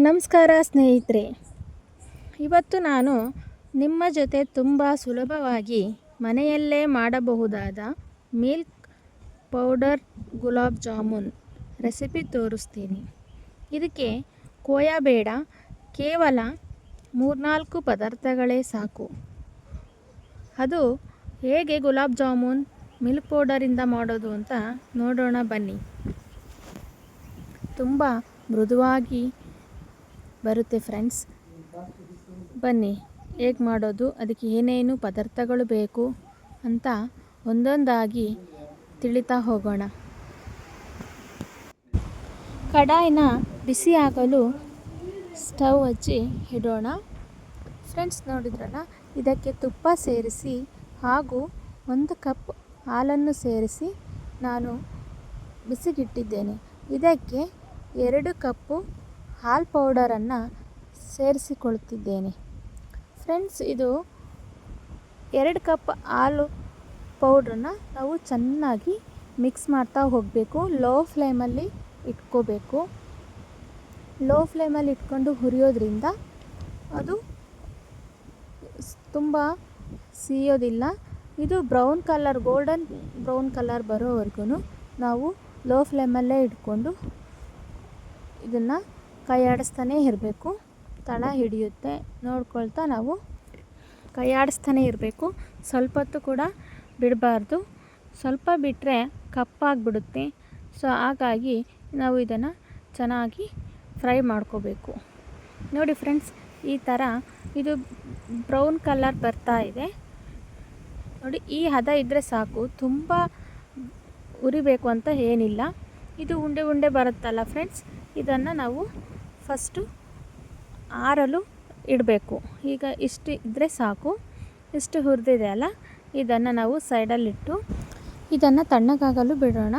ನಮಸ್ಕಾರ ಸ್ನೇಹಿತರೆ, ಇವತ್ತು ನಾನು ನಿಮ್ಮ ಜೊತೆ ತುಂಬ ಸುಲಭವಾಗಿ ಮನೆಯಲ್ಲೇ ಮಾಡಬಹುದಾದ milk powder gulab jamun recipe ತೋರಿಸ್ತೀನಿ. ಇದಕ್ಕೆ ಕೋಯ ಬೇಡ, ಕೇವಲ 3-4 ಪದಾರ್ಥಗಳೇ ಸಾಕು. ಅದು ಹೇಗೆ ಗುಲಾಬ್ ಜಾಮೂನ್ ಮಿಲ್ಕ್ ಪೌಡರಿಂದ ಮಾಡೋದು ಅಂತ ನೋಡೋಣ ಬನ್ನಿ. ತುಂಬ ಮೃದುವಾಗಿ ಬರುತ್ತೆ ಫ್ರೆಂಡ್ಸ್. ಬನ್ನಿ ಹೇಗೆ ಮಾಡೋದು, ಅದಕ್ಕೆ ಏನೇನು ಪದಾರ್ಥಗಳು ಬೇಕು ಅಂತ ಒಂದೊಂದಾಗಿ ತಿಳಿತಾ ಹೋಗೋಣ. ಕಡಾಯಿನ ಬಿಸಿ ಆಗಲು ಸ್ಟವ್ ಹಚ್ಚಿ ಇಡೋಣ. ಫ್ರೆಂಡ್ಸ್, ನೋಡಿದ್ರಲ್ಲ, ಇದಕ್ಕೆ ತುಪ್ಪ ಸೇರಿಸಿ ಹಾಗೂ 1 ಕಪ್ ಹಾಲನ್ನು ಸೇರಿಸಿ ನಾನು ಬಿಸಿಗಿಟ್ಟಿದ್ದೇನೆ. ಇದಕ್ಕೆ 2 ಕಪ್ಪು ಹಾಲು ಪೌಡರನ್ನು ಸೇರಿಸಿಕೊಳ್ತಿದ್ದೇನೆ. ಫ್ರೆಂಡ್ಸ್, ಇದು 2 ಕಪ್ ಹಾಲು ಪೌಡ್ರನ್ನ ನಾವು ಚೆನ್ನಾಗಿ ಮಿಕ್ಸ್ ಮಾಡ್ತಾ ಹೋಗಬೇಕು. ಲೋ ಫ್ಲೇಮಲ್ಲಿ ಇಟ್ಕೋಬೇಕು. ಲೋ ಫ್ಲೇಮಲ್ಲಿ ಇಟ್ಕೊಂಡು ಹುರಿಯೋದ್ರಿಂದ ಅದು ತುಂಬ ಸಿಯೋದಿಲ್ಲ. ಇದು ಗೋಲ್ಡನ್ ಬ್ರೌನ್ ಕಲರ್ ಬರೋವರೆಗೂ ನಾವು ಲೋ ಫ್ಲೇಮಲ್ಲೇ ಇಟ್ಕೊಂಡು ಇದನ್ನು ಕೈ ಆಡಿಸ್ತಾನೇ ಇರಬೇಕು. ತಳ ಹಿಡಿಯುತ್ತೆ ನೋಡ್ಕೊಳ್ತಾ ನಾವು ಕೈ ಆಡಿಸ್ತಾನೇ ಇರಬೇಕು. ಸ್ವಲ್ಪ ಹೊತ್ತು ಕೂಡ ಬಿಡಬಾರ್ದು. ಸ್ವಲ್ಪ ಬಿಟ್ಟರೆ ಕಪ್ಪಾಗಿಬಿಡುತ್ತೆ. ಸೊ ಹಾಗಾಗಿ ನಾವು ಇದನ್ನು ಚೆನ್ನಾಗಿ ಫ್ರೈ ಮಾಡ್ಕೋಬೇಕು. ನೋಡಿ ಫ್ರೆಂಡ್ಸ್, ಈ ಥರ ಇದು ಬ್ರೌನ್ ಕಲರ್ ಬರ್ತಾ ಇದೆ ನೋಡಿ. ಈ ಹದ ಇದ್ದರೆ ಸಾಕು, ತುಂಬ ಉರಿಬೇಕು ಅಂತ ಏನಿಲ್ಲ. ಇದು ಉಂಡೆ ಉಂಡೆ ಬರುತ್ತಲ್ಲ ಫ್ರೆಂಡ್ಸ್, ಇದನ್ನು ನಾವು ಫಸ್ಟು ಆರಲು ಇಡಬೇಕು. ಈಗ ಇಷ್ಟು ಇದ್ದರೆ ಸಾಕು. ಇಷ್ಟು ಹುರಿದಿದೆ ಅಲ್ಲ, ಇದನ್ನು ನಾವು ಸೈಡಲ್ಲಿಟ್ಟು ಇದನ್ನು ತಣ್ಣಗಾಗಲು ಬಿಡೋಣ.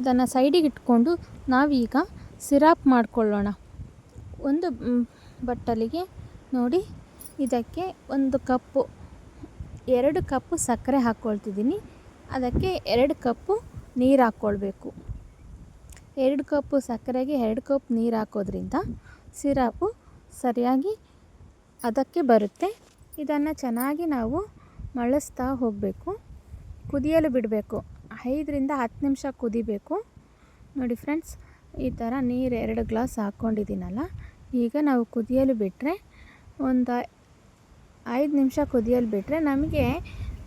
ಇದನ್ನು ಸೈಡಿಗೆ ಇಟ್ಕೊಂಡು ನಾವೀಗ ಸಿರಪ್ ಮಾಡಿಕೊಳ್ಳೋಣ. ಒಂದು ಬಟ್ಟಲಿಗೆ ನೋಡಿ, ಇದಕ್ಕೆ 2 ಕಪ್ಪು ಸಕ್ಕರೆ ಹಾಕ್ಕೊಳ್ತಿದ್ದೀನಿ. ಅದಕ್ಕೆ 2 ಕಪ್ಪು ನೀರು ಹಾಕ್ಕೊಳ್ಬೇಕು. 2 ಕಪ್ಪು ಸಕ್ಕರೆಗೆ 2 ಕಪ್ ನೀರು ಹಾಕೋದ್ರಿಂದ ಸಿರಪು ಸರಿಯಾಗಿ ಅದಕ್ಕೆ ಬರುತ್ತೆ. ಇದನ್ನು ಚೆನ್ನಾಗಿ ನಾವು ಮಳಿಸ್ತಾ ಹೋಗಬೇಕು. ಕುದಿಯಲು ಬಿಡಬೇಕು. 5-10 ನಿಮಿಷ ಕುದಿಬೇಕು. ನೋಡಿ ಫ್ರೆಂಡ್ಸ್, ಈ ಥರ ನೀರು 2 ಗ್ಲಾಸ್ ಹಾಕ್ಕೊಂಡಿದ್ದೀನಲ್ಲ, ಈಗ ನಾವು ಕುದಿಯಲು ಬಿಟ್ಟರೆ ಒಂದು 5 ನಿಮಿಷ ಕುದಿಯಲು ಬಿಟ್ಟರೆ ನಮಗೆ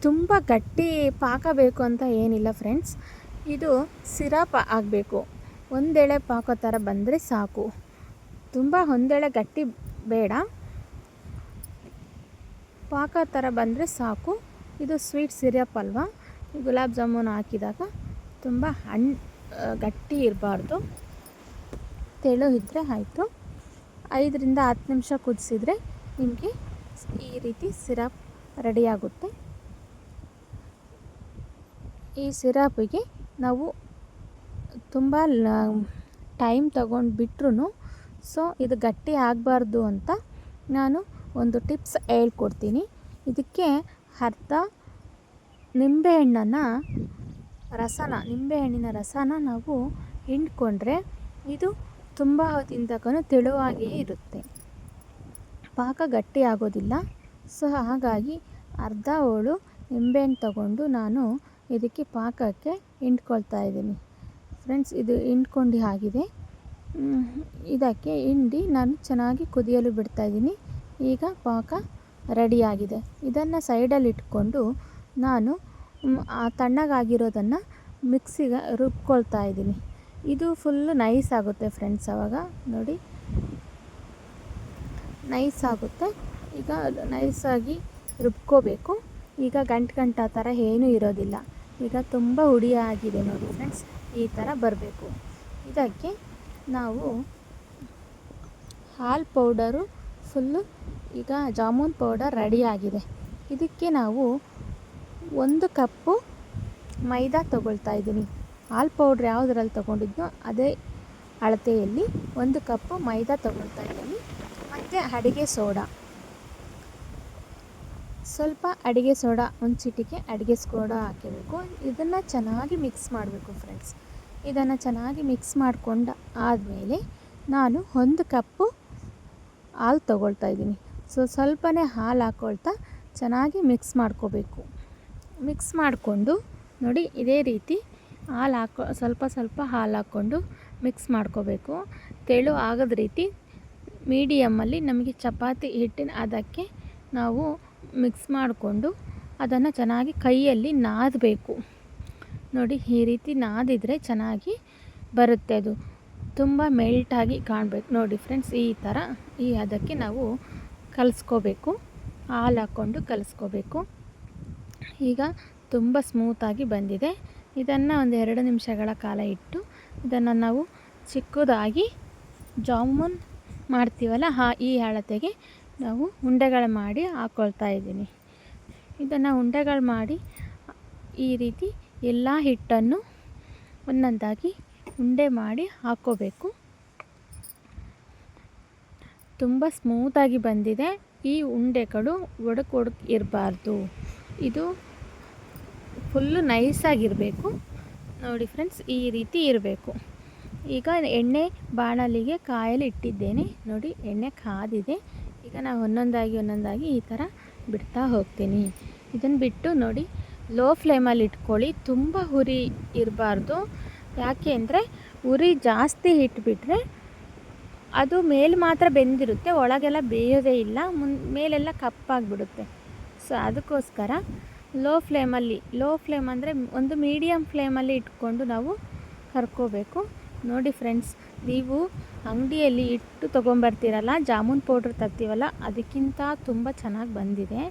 ತುಂಬ ಗಟ್ಟಿ ಪಾಕ ಬೇಕು ಅಂತ ಏನಿಲ್ಲ ಫ್ರೆಂಡ್ಸ್. ಇದು ಸಿರಪ್ ಆಗಬೇಕು. ಒಂದೆಳೆ ಪಾಕ ಥರ ಬಂದರೆ ಸಾಕು. ತುಂಬ ಒಂದೆಳೆ ಗಟ್ಟಿ ಬೇಡ, ಪಾಕ ಥರ ಬಂದರೆ ಸಾಕು. ಇದು ಸ್ವೀಟ್ ಸಿರಪ್ ಅಲ್ವಾ, ಗುಲಾಬ್ ಜಾಮೂನು ಹಾಕಿದಾಗ ತುಂಬ ಗಟ್ಟಿ ಇರಬಾರ್ದು, ತೆಳು ಇದ್ದರೆ ಆಯಿತು. 5-10 ನಿಮಿಷ ಕುದಿಸಿದ್ರೆ ನಿಮಗೆ ಈ ರೀತಿ ಸಿರಪ್ ರೆಡಿಯಾಗುತ್ತೆ. ಈ ಸಿರಪಿಗೆ ನಾವು ತುಂಬ ಟೈಮ್ ತಗೊಂಡು ಬಿಟ್ರೂ ಸೊ ಇದು ಗಟ್ಟಿ ಆಗಬಾರ್ದು ಅಂತ ನಾನು ಒಂದು ಟಿಪ್ಸ್ ಹೇಳ್ಕೊಡ್ತೀನಿ. ಇದಕ್ಕೆ ಅರ್ಧ ನಿಂಬೆಹಣ್ಣಿನ ರಸನ ನಾವು ಹಿಂಡ್ಕೊಂಡ್ರೆ ಇದು ತುಂಬ ಹೊತ್ತಿನ ತನಕ ತೆಳುವಾಗಿಯೇ ಇರುತ್ತೆ, ಪಾಕ ಗಟ್ಟಿ ಆಗೋದಿಲ್ಲ. ಸೊ ಹಾಗಾಗಿ ಅರ್ಧ ಹೋಳು ನಿಂಬೆಹಣ್ಣು ತಗೊಂಡು ನಾನು ಇದಕ್ಕೆ ಪಾಕಕ್ಕೆ ಹಿಂಡ್ಕೊಳ್ತಾ ಇದ್ದೀನಿ. ಫ್ರೆಂಡ್ಸ್, ಇದು ಹಿಂಡ್ಕೊಂಡು ಆಗಿದೆ. ಇದಕ್ಕೆ ಹಿಂಡಿ ನಾನು ಚೆನ್ನಾಗಿ ಕುದಿಯಲು ಬಿಡ್ತಾಯಿದ್ದೀನಿ. ಈಗ ಪಾಕ ರೆಡಿಯಾಗಿದೆ. ಇದನ್ನು ಸೈಡಲ್ಲಿ ಇಟ್ಕೊಂಡು ನಾನು ತಣ್ಣಗಾಗಿರೋದನ್ನು ಮಿಕ್ಸಿಗೆ ರುಬ್ಕೊಳ್ತಾ ಇದ್ದೀನಿ. ಇದು ಫುಲ್ಲು ನೈಸ್ ಆಗುತ್ತೆ ಫ್ರೆಂಡ್ಸ್. ಆವಾಗ ನೋಡಿ ನೈಸ್ ಆಗುತ್ತೆ. ಈಗ ನೈಸಾಗಿ ರುಬ್ಕೋಬೇಕು. ಈಗ ಗಂಟು ಆ ಥರ ಏನೂ ಇರೋದಿಲ್ಲ. ಈಗ ತುಂಬ ಹುಡಿಯಾಗಿದೆ ನೋಡಿ ಫ್ರೆಂಡ್ಸ್, ಈ ಥರ ಬರಬೇಕು. ಇದಕ್ಕೆ ನಾವು ಹಾಲು ಪೌಡರು ಫುಲ್ಲು, ಈಗ ಜಾಮೂನ್ ಪೌಡರ್ ರೆಡಿಯಾಗಿದೆ. ಇದಕ್ಕೆ ನಾವು 1 ಕಪ್ಪು ಮೈದಾ ತೊಗೊಳ್ತಾ ಇದ್ದೀನಿ. ಹಾಲು ಪೌಡ್ರ್ ಯಾವುದ್ರಲ್ಲಿ ತೊಗೊಂಡಿದ್ನೋ ಅದೇ ಅಳತೆಯಲ್ಲಿ 1 ಕಪ್ಪು ಮೈದಾ ತೊಗೊಳ್ತಾ ಇದ್ದೀನಿ. ಮತ್ತು ಅಡುಗೆ ಸೋಡಾ ಸ್ವಲ್ಪ, ಅಡುಗೆ ಸೋಡಾ 1 ಚಿಟಿಕೆ ಅಡುಗೆ ಸೋಡಾ ಹಾಕಬೇಕು. ಇದನ್ನು ಚೆನ್ನಾಗಿ ಮಿಕ್ಸ್ ಮಾಡಬೇಕು ಫ್ರೆಂಡ್ಸ್. ಇದನ್ನು ಚೆನ್ನಾಗಿ ಮಿಕ್ಸ್ ಮಾಡಿಕೊಂಡು ಆದಮೇಲೆ ನಾನು 1 ಕಪ್ಪು ಹಾಲು ತೊಗೊಳ್ತಾ ಇದ್ದೀನಿ. ಸ್ವಲ್ಪನೇ ಹಾಲು ಹಾಕ್ಕೊಳ್ತಾ ಚೆನ್ನಾಗಿ ಮಿಕ್ಸ್ ಮಾಡ್ಕೋಬೇಕು. ಮಿಕ್ಸ್ ಮಾಡಿಕೊಂಡು ನೋಡಿ ಇದೇ ರೀತಿ ಸ್ವಲ್ಪ ಹಾಲು ಹಾಕ್ಕೊಂಡು ಮಿಕ್ಸ್ ಮಾಡ್ಕೋಬೇಕು. ತೆಳು ಆಗದ ರೀತಿ ಮೀಡಿಯಮ್ಮಲ್ಲಿ ನಮಗೆ ಚಪಾತಿ ಹಿಟ್ಟಿನ ಅದಕ್ಕೆ ನಾವು ಮಿಕ್ಸ್ ಮಾಡಿಕೊಂಡು ಅದನ್ನು ಚೆನ್ನಾಗಿ ಕೈಯಲ್ಲಿ ನಾದಬೇಕು. ನೋಡಿ ಈ ರೀತಿ ನಾದಿದರೆ ಚೆನ್ನಾಗಿ ಬರುತ್ತೆ. ಅದು ತುಂಬ ಮೆಲ್ಟಾಗಿ ಕಾಣಬೇಕು. ನೋಡಿ ಫ್ರೆಂಡ್ಸ್, ಈ ಅದಕ್ಕೆ ನಾವು ಕಲಿಸ್ಕೋಬೇಕು. ಹಾಲು ಹಾಕ್ಕೊಂಡು ಕಲಿಸ್ಕೋಬೇಕು. ಈಗ ತುಂಬ ಸ್ಮೂತಾಗಿ ಬಂದಿದೆ. ಇದನ್ನು ಒಂದು 2 ನಿಮಿಷಗಳ ಕಾಲ ಇಟ್ಟು ಇದನ್ನು ನಾವು ಚಿಕ್ಕದಾಗಿ ಜಾಮೂನ್ ಮಾಡ್ತೀವಲ್ಲ ಈ ಅಳತೆಗೆ ನಾವು ಉಂಡೆಗಳು ಮಾಡಿ ಹಾಕ್ಕೊಳ್ತಾ ಇದ್ದೀನಿ. ಇದನ್ನು ಉಂಡೆಗಳು ಮಾಡಿ ಈ ರೀತಿ ಎಲ್ಲ ಹಿಟ್ಟನ್ನು ಒಂದೊಂದಾಗಿ ಉಂಡೆ ಮಾಡಿ ಹಾಕ್ಕೋಬೇಕು. ತುಂಬ ಸ್ಮೂತಾಗಿ ಬಂದಿದೆ. ಈ ಉಂಡೆಗಳು ಒಡಕು ಇರಬಾರ್ದು. ಇದು ಫುಲ್ಲು ನೈಸಾಗಿರಬೇಕು. ನೋಡಿ ಫ್ರೆಂಡ್ಸ್, ಈ ರೀತಿ ಇರಬೇಕು. ಈಗ ಎಣ್ಣೆ ಬಾಣಲಿಗೆ ಕಾಯಲು ಇಟ್ಟಿದ್ದೇನೆ. ನೋಡಿ ಎಣ್ಣೆ ಕಾದಿದೆ. ಈಗ ನಾವು ಒಂದೊಂದಾಗಿ ಈ ಥರ ಬಿಡ್ತಾ ಹೋಗ್ತೀನಿ. ಇದನ್ನು ಬಿಟ್ಟು ನೋಡಿ ಲೋ ಫ್ಲೇಮಲ್ಲಿ ಇಟ್ಕೊಳ್ಳಿ. ತುಂಬ ಉರಿ ಇರಬಾರ್ದು. ಯಾಕೆ ಅಂದರೆ ಉರಿ ಜಾಸ್ತಿ ಇಟ್ಬಿಟ್ರೆ ಅದು ಮೇಲೆ ಮಾತ್ರ ಬೆಂದಿರುತ್ತೆ, ಒಳಗೆಲ್ಲ ಬೇಯೋದೇ ಇಲ್ಲ, ಮೇಲೆಲ್ಲ ಕಪ್ಪಾಗಿಬಿಡುತ್ತೆ. ಸೊ ಅದಕ್ಕೋಸ್ಕರ ಲೋ ಫ್ಲೇಮ್ ಅಂದರೆ ಒಂದು ಮೀಡಿಯಮ್ ಫ್ಲೇಮಲ್ಲಿ ಇಟ್ಕೊಂಡು ನಾವು ಕರ್ಕೋಬೇಕು. ನೋಡಿ ಫ್ರೆಂಡ್ಸ್, ನೀವು ಅಂಗಡಿಯಲ್ಲಿ ಇಟ್ಟು ತೊಗೊಂಬರ್ತೀರಲ್ಲ, ಜಾಮೂನ್ ಪೌಡ್ರ್ ತರ್ತೀವಲ್ಲ, ಅದಕ್ಕಿಂತ ತುಂಬ ಚೆನ್ನಾಗಿ ಬಂದಿದೆ.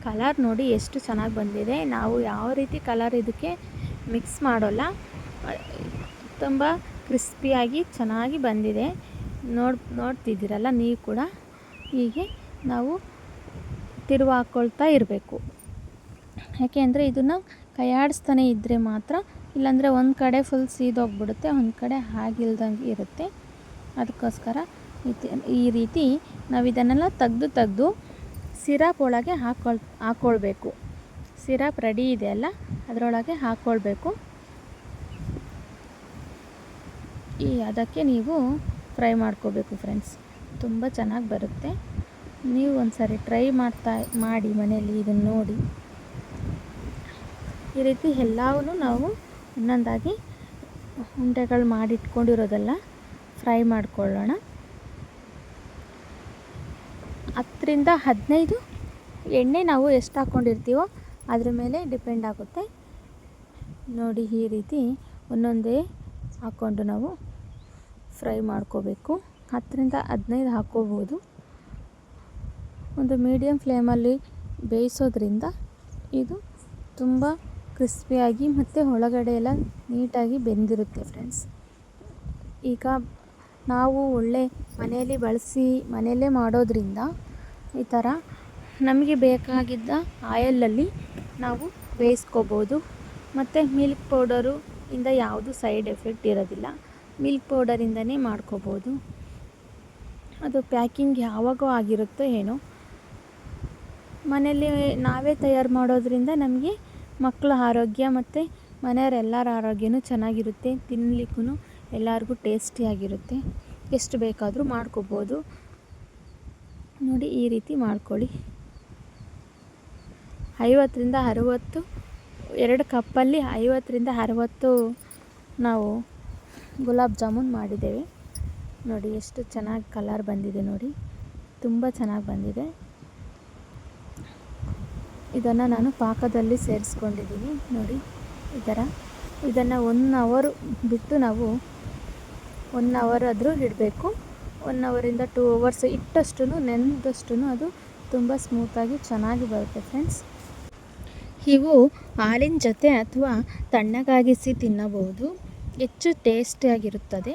ಕಲರ್ ನೋಡಿ ಎಷ್ಟು ಚೆನ್ನಾಗಿ ಬಂದಿದೆ. ನಾವು ಯಾವ ರೀತಿ ಕಲರ್ ಇದಕ್ಕೆ ಮಿಕ್ಸ್ ಮಾಡೋಲ್ಲ, ತುಂಬ ಕ್ರಿಸ್ಪಿಯಾಗಿ ಚೆನ್ನಾಗಿ ಬಂದಿದೆ. ನೋಡ್ತಿದ್ದೀರಲ್ಲ ನೀವು ಕೂಡ. ಹೀಗೆ ನಾವು ತಿರುವು ಹಾಕ್ಕೊಳ್ತಾ ಇರಬೇಕು. ಯಾಕೆ ಅಂದರೆ ಇದನ್ನು ಕೈಯಾಡಿಸ್ತಾನೆ ಇದ್ದರೆ ಮಾತ್ರ, ಇಲ್ಲಾಂದರೆ ಒಂದು ಕಡೆ ಫುಲ್ ಸೀದೋಗ್ಬಿಡುತ್ತೆ, ಒಂದು ಕಡೆ ಹಾಗಿಲ್ದಂಗೆ ಇರುತ್ತೆ. ಅದಕ್ಕೋಸ್ಕರ ಈ ರೀತಿ ನಾವು ಇದನ್ನೆಲ್ಲ ತೆಗೆದು ಸಿರಪ್ ಒಳಗೆ ಹಾಕ್ಕೊಳ್ಬೇಕು. ಸಿರಪ್ ರೆಡಿ ಇದೆ ಅಲ್ಲ, ಅದರೊಳಗೆ ಹಾಕ್ಕೊಳ್ಬೇಕು. ಅದಕ್ಕೆ ನೀವು ಫ್ರೈ ಮಾಡ್ಕೋಬೇಕು ಫ್ರೆಂಡ್ಸ್. ತುಂಬ ಚೆನ್ನಾಗಿ ಬರುತ್ತೆ. ನೀವು ಒಂದ್ಸರಿ ಟ್ರೈ ಮಾಡಿ ಮನೆಯಲ್ಲಿ ಇದನ್ನು ನೋಡಿ. ಈ ರೀತಿ ಎಲ್ಲವೂ ನಾವು ಒಂದೊಂದಾಗಿ ಉಂಡೆಗಳು ಮಾಡಿಟ್ಕೊಂಡಿರೋದೆಲ್ಲ ಫ್ರೈ ಮಾಡ್ಕೊಳ್ಳೋಣ. 10 ರಿಂದ 15 ಎಣ್ಣೆ ನಾವು ಎಷ್ಟು ಹಾಕ್ಕೊಂಡಿರ್ತೀವೋ ಅದ್ರ ಮೇಲೆ ಡಿಪೆಂಡ್ ಆಗುತ್ತೆ. ನೋಡಿ ಈ ರೀತಿ ಒಂದೊಂದೇ ಹಾಕ್ಕೊಂಡು ನಾವು ಫ್ರೈ ಮಾಡ್ಕೋಬೇಕು. 10 ರಿಂದ 15 ಹಾಕ್ಕೋಬೋದು. ಒಂದು ಮೀಡಿಯಮ್ ಫ್ಲೇಮಲ್ಲಿ ಬೇಯಿಸೋದ್ರಿಂದ ಇದು ತುಂಬ ಕ್ರಿಸ್ಪಿಯಾಗಿ ಮತ್ತು ಒಳಗಡೆ ಎಲ್ಲ ನೀಟಾಗಿ ಬೆಂದಿರುತ್ತೆ ಫ್ರೆಂಡ್ಸ್. ಈಗ ನಾವು ಒಳ್ಳೆ ಮನೆಯಲ್ಲೇ ಮಾಡೋದ್ರಿಂದ ಈ ಥರ ನಮಗೆ ಬೇಕಾಗಿದ್ದ ಆಯಲಲ್ಲಿ ನಾವು ಬೇಯಿಸ್ಕೋಬೋದು. ಮತ್ತು ಮಿಲ್ಕ್ ಪೌಡರು ಇಂದ ಯಾವುದು ಸೈಡ್ ಎಫೆಕ್ಟ್ ಇರೋದಿಲ್ಲ. ಮಿಲ್ಕ್ ಪೌಡರಿಂದನೇ ಮಾಡ್ಕೋಬೋದು. ಅದು ಪ್ಯಾಕಿಂಗ್ ಯಾವಾಗೋ ಆಗಿರುತ್ತೋ ಏನೋ. ಮನೆಯಲ್ಲಿ ನಾವೇ ತಯಾರು ಮಾಡೋದ್ರಿಂದ ನಮಗೆ ಮಕ್ಕಳ ಆರೋಗ್ಯ ಮತ್ತು ಮನೆಯವರೆಲ್ಲರ ಆರೋಗ್ಯನೂ ಚೆನ್ನಾಗಿರುತ್ತೆ. ತಿನ್ನಲಿಕ್ಕೂ ಎಲ್ಲರಿಗೂ ಟೇಸ್ಟಿಯಾಗಿರುತ್ತೆ. ಎಷ್ಟು ಬೇಕಾದರೂ ಮಾಡ್ಕೋಬೋದು. ನೋಡಿ ಈ ರೀತಿ ಮಾಡ್ಕೊಳ್ಳಿ. 50 ರಿಂದ 60, 2 ಕಪ್ಪಲ್ಲಿ 50 ರಿಂದ 60 ನಾವು ಗುಲಾಬ್ ಜಾಮೂನ್ ಮಾಡಿದ್ದೇವೆ. ನೋಡಿ ಎಷ್ಟು ಚೆನ್ನಾಗಿ ಕಲರ್ ಬಂದಿದೆ. ನೋಡಿ ತುಂಬ ಚೆನ್ನಾಗಿ ಬಂದಿದೆ. ಇದನ್ನು ನಾನು ಪಾಕದಲ್ಲಿ ಸೇರಿಸ್ಕೊಂಡಿದ್ದೀನಿ. ನೋಡಿ ಈ ಥರ. ಇದನ್ನು 1 ಅವರ್ ಬಿಟ್ಟು ನಾವು 1 ಅವರ್ ಆದರೂ ಇಡಬೇಕು. 1 ಅವರಿಂದ 2 ಅವರ್ಸ್ ಇಟ್ಟಷ್ಟು ನೆನೆದಷ್ಟು ಅದು ತುಂಬ ಸ್ಮೂತಾಗಿ ಚೆನ್ನಾಗಿ ಬರುತ್ತೆ ಫ್ರೆಂಡ್ಸ್. ಇವು ಹಾಲಿನ ಜೊತೆ ಅಥವಾ ತಣ್ಣಗಾಗಿಸಿ ತಿನ್ನಬಹುದು. ಹೆಚ್ಚು ಟೇಸ್ಟಿಯಾಗಿರುತ್ತದೆ.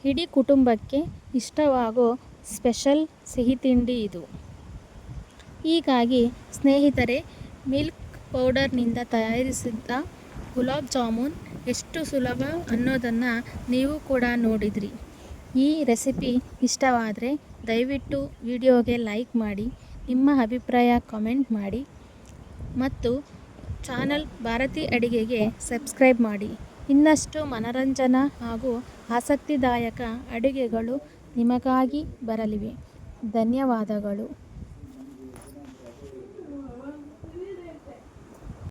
ಇಡೀ ಕುಟುಂಬಕ್ಕೆ ಇಷ್ಟವಾಗೋ ಸ್ಪೆಷಲ್ ಸಿಹಿ ತಿಂಡಿ ಇದು. ಹೀಗಾಗಿ ಸ್ನೇಹಿತರೆ, ಮಿಲ್ಕ್ ಪೌಡರ್ನಿಂದ ತಯಾರಿಸಿದ ಗುಲಾಬ್ ಜಾಮೂನ್ ಎಷ್ಟು ಸುಲಭ ಅನ್ನೋದನ್ನು ನೀವು ಕೂಡ ನೋಡಿದ್ರಿ. ಈ ರೆಸಿಪಿ ಇಷ್ಟವಾದರೆ ದಯವಿಟ್ಟು ವಿಡಿಯೋಗೆ ಲೈಕ್ ಮಾಡಿ, ನಿಮ್ಮ ಅಭಿಪ್ರಾಯ ಕಾಮೆಂಟ್ ಮಾಡಿ ಮತ್ತು ಚಾನಲ್ ಭಾರತಿ ಅಡಿಗೆಗೆ ಸಬ್ಸ್ಕ್ರೈಬ್ ಮಾಡಿ. ಇನ್ನಷ್ಟು ಮನರಂಜನಾ ಹಾಗೂ ಆಸಕ್ತಿದಾಯಕ ಅಡುಗೆಗಳು ನಿಮಗಾಗಿ ಬರಲಿವೆ. ಧನ್ಯವಾದಗಳು.